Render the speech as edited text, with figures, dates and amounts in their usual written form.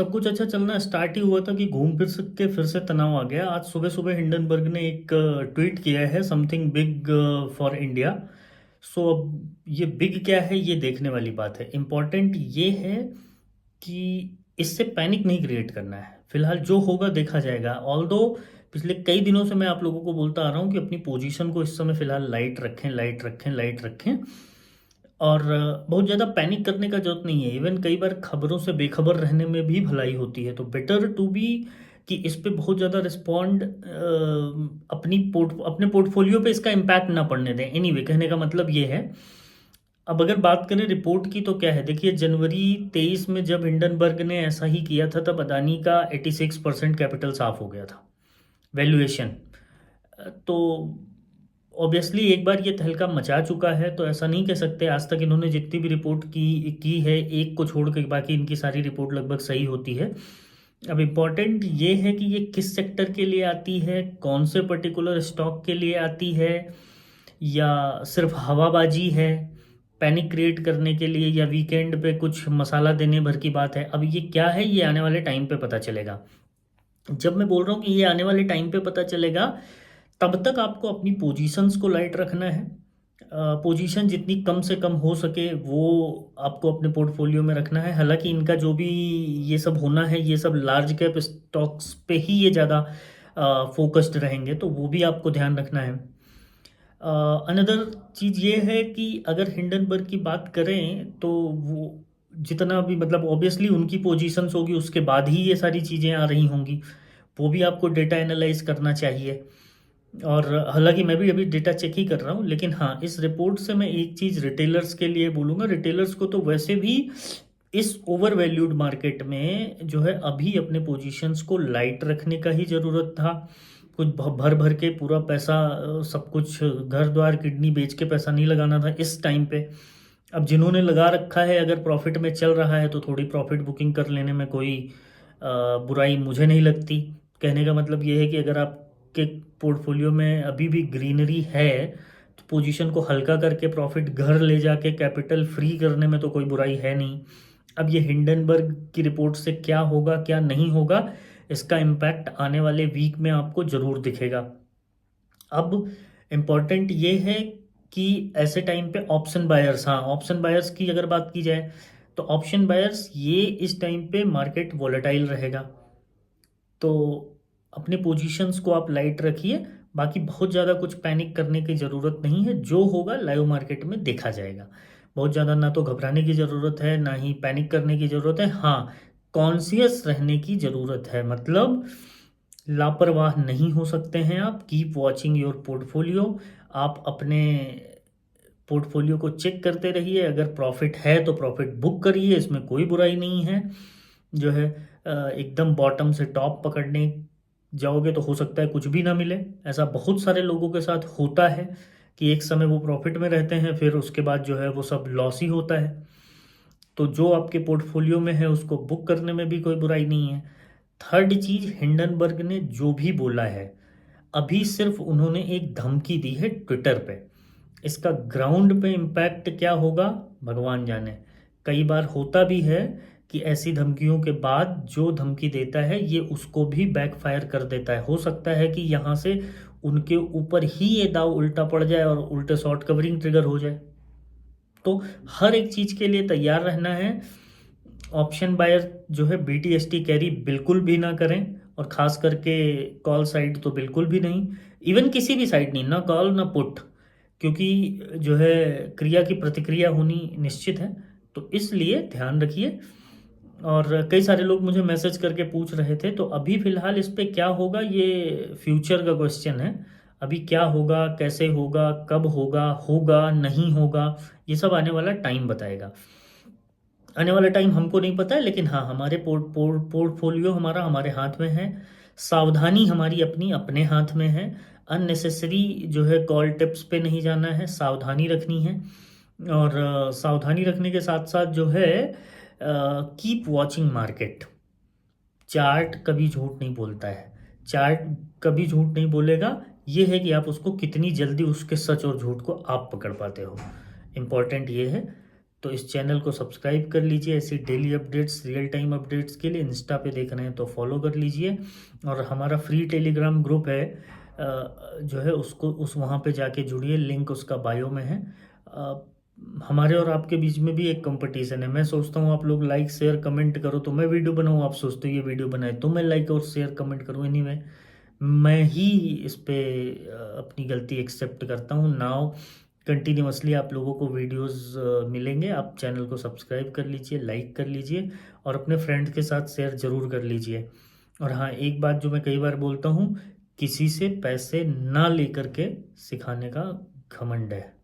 सब कुछ अच्छा चलना स्टार्ट ही हुआ था कि घूम फिर से तनाव आ गया। आज सुबह सुबह हिंडनबर्ग ने एक ट्वीट किया है, समथिंग बिग फॉर इंडिया। सो अब ये बिग क्या है, ये देखने वाली बात है। इम्पॉर्टेंट ये है कि इससे पैनिक नहीं क्रिएट करना है। फिलहाल जो होगा देखा जाएगा। ऑल्दो पिछले कई दिनों से मैं आप लोगों को बोलता आ रहा हूँ कि अपनी पोजीशन को इस समय फिलहाल लाइट रखें, लाइट रखें, लाइट रखें। और बहुत ज़्यादा पैनिक करने का जरूरत नहीं है। इवन कई बार खबरों से बेखबर रहने में भी भलाई होती है। तो बेटर टू बी कि इस पे बहुत ज़्यादा रिस्पॉन्ड अपने पोर्टफोलियो पे इसका इम्पैक्ट ना पड़ने दें। एनीवे कहने का मतलब ये है। अब अगर बात करें रिपोर्ट की तो क्या है, देखिए जनवरी 23 में जब हिंडनबर्ग ने ऐसा ही किया था तब अदानी का 86% कैपिटल साफ हो गया था, वैल्यूएशन। तो ऑब्वियसली एक बार ये तहलका मचा चुका है, तो ऐसा नहीं कह सकते। आज तक इन्होंने जितनी भी रिपोर्ट की है, एक को छोड़ के बाकी इनकी सारी रिपोर्ट लगभग सही होती है। अब इम्पॉर्टेंट ये है कि ये किस सेक्टर के लिए आती है, कौन से पर्टिकुलर स्टॉक के लिए आती है, या सिर्फ हवाबाजी है पैनिक क्रिएट करने के लिए, या वीकेंड पे कुछ मसाला देने भर की बात है। अब ये क्या है, ये आने वाले टाइम पे पता चलेगा। जब मैं बोल रहा हूँ कि ये आने वाले टाइम पे पता चलेगा, तब तक आपको अपनी पोजीशंस को लाइट रखना है। पोजीशन जितनी कम से कम हो सके वो आपको अपने पोर्टफोलियो में रखना है। हालांकि इनका जो भी ये सब होना है, ये सब लार्ज कैप स्टॉक्स पे ही ये ज़्यादा फोकस्ड रहेंगे, तो वो भी आपको ध्यान रखना है। अनदर चीज़ ये है कि अगर हिंडनबर्ग की बात करें तो वो जितना भी मतलब ऑब्वियसली उनकी पोजीशंस होगी उसके बाद ही ये सारी चीज़ें आ रही होंगी। वो भी आपको डेटा एनालाइज करना चाहिए। और हालांकि मैं भी अभी डेटा चेक ही कर रहा हूँ, लेकिन हाँ, इस रिपोर्ट से मैं एक चीज़ रिटेलर्स के लिए बोलूँगा। रिटेलर्स को तो वैसे भी इस ओवर वैल्यूड मार्केट में जो है अभी अपने पोजीशंस को लाइट रखने का ही ज़रूरत था। कुछ भर भर के पूरा पैसा सब कुछ घर द्वार किडनी बेच के पैसा नहीं लगाना था इस टाइम पे। अब जिन्होंने लगा रखा है, अगर प्रॉफिट में चल रहा है तो थोड़ी प्रॉफिट बुकिंग कर लेने में कोई बुराई मुझे नहीं लगती। कहने का मतलब ये है कि अगर आपके पोर्टफोलियो में अभी भी ग्रीनरी है तो पोजीशन को हल्का करके प्रॉफिट घर ले जाके कैपिटल फ्री करने में तो कोई बुराई है नहीं। अब ये हिंडनबर्ग की रिपोर्ट से क्या होगा क्या नहीं होगा, इसका इम्पैक्ट आने वाले वीक में आपको ज़रूर दिखेगा। अब इम्पॉर्टेंट ये है कि ऐसे टाइम पे ऑप्शन बायर्स, हाँ ऑप्शन बायर्स की अगर बात की जाए तो ऑप्शन बायर्स ये इस टाइम पे मार्केट वॉलेटाइल रहेगा, तो अपने पोजीशंस को आप लाइट रखिए। बाकी बहुत ज़्यादा कुछ पैनिक करने की ज़रूरत नहीं है। जो होगा लाइव मार्केट में देखा जाएगा। बहुत ज़्यादा ना तो घबराने की ज़रूरत है, ना ही पैनिक करने की ज़रूरत है। हाँ, कॉन्शियस रहने की ज़रूरत है। मतलब लापरवाह नहीं हो सकते हैं आप। Keep watching your portfolio. आप अपने पोर्टफोलियो को चेक करते रहिए। अगर प्रॉफिट है तो प्रॉफिट बुक करिए, इसमें कोई बुराई नहीं है। जो है एकदम बॉटम से टॉप पकड़ने जाओगे तो हो सकता है कुछ भी ना मिले। ऐसा बहुत सारे लोगों के साथ होता है कि एक समय वो प्रॉफिट में रहते हैं, फिर उसके बाद जो है वो सब लॉस ही होता है। तो जो आपके पोर्टफोलियो में है उसको बुक करने में भी कोई बुराई नहीं है। थर्ड चीज, हिंडनबर्ग ने जो भी बोला है अभी सिर्फ उन्होंने एक धमकी दी है ट्विटर पे। इसका ग्राउंड पे इम्पैक्ट क्या होगा भगवान जाने। कई बार होता भी है कि ऐसी धमकियों के बाद जो धमकी देता है ये उसको भी बैकफायर कर देता है। हो सकता है कि यहाँ से उनके ऊपर ही ये दाव उल्टा पड़ जाए और उल्टे शॉर्ट कवरिंग ट्रिगर हो जाए। तो हर एक चीज़ के लिए तैयार रहना है। ऑप्शन बायर जो है BTST कैरी बिल्कुल भी ना करें, और ख़ास करके कॉल साइड तो बिल्कुल भी नहीं। इवन किसी भी साइड नहीं, ना कॉल ना पुट, क्योंकि जो है क्रिया की प्रतिक्रिया होनी निश्चित है। तो इसलिए ध्यान रखिए। और कई सारे लोग मुझे मैसेज करके पूछ रहे थे, तो अभी फ़िलहाल इस पे क्या होगा ये फ्यूचर का क्वेश्चन है। अभी क्या होगा, कैसे होगा, कब होगा, होगा नहीं होगा, ये सब आने वाला टाइम बताएगा। आने वाला टाइम हमको नहीं पता है, लेकिन हाँ हमारे पोर्टफोलियो हमारा हमारे हाथ में है। सावधानी हमारी अपनी अपने हाथ में है। अननेसेसरी जो है कॉल टिप्स पे नहीं जाना है, सावधानी रखनी है। और सावधानी रखने के साथ साथ जो है कीप वॉचिंग मार्केट। चार्ट कभी झूठ नहीं बोलता है। चार्ट कभी झूठ नहीं बोलेगा। ये है कि आप उसको कितनी जल्दी उसके सच और झूठ को आप पकड़ पाते हो। इम्पॉर्टेंट ये है। तो इस चैनल को सब्सक्राइब कर लीजिए। ऐसी daily updates, real time updates के लिए इंस्टा पे देख रहे हैं तो फॉलो कर लीजिए। और हमारा फ्री टेलीग्राम ग्रुप है, जो है उसको वहाँ पे जाके जुड़िए, लिंक उसका बायो में है। हमारे और आपके बीच में भी एक कंपटीशन है। मैं सोचता हूँ आप लोग लाइक शेयर कमेंट करो तो मैं वीडियो बनाऊँ, आप सोचते हो ये वीडियो बनाए तो मैं लाइक और शेयर कमेंट करूँ। एनीवे मैं ही इस पे अपनी गलती एक्सेप्ट करता हूँ। नाउ कंटिन्यूअसली आप लोगों को वीडियोस मिलेंगे। आप चैनल को सब्सक्राइब कर लीजिए, लाइक कर लीजिए और अपने फ्रेंड के साथ शेयर ज़रूर कर लीजिए। और हाँ, एक बात जो मैं कई बार बोलता हूँ, किसी से पैसे ना लेकर के सिखाने का घमंड है।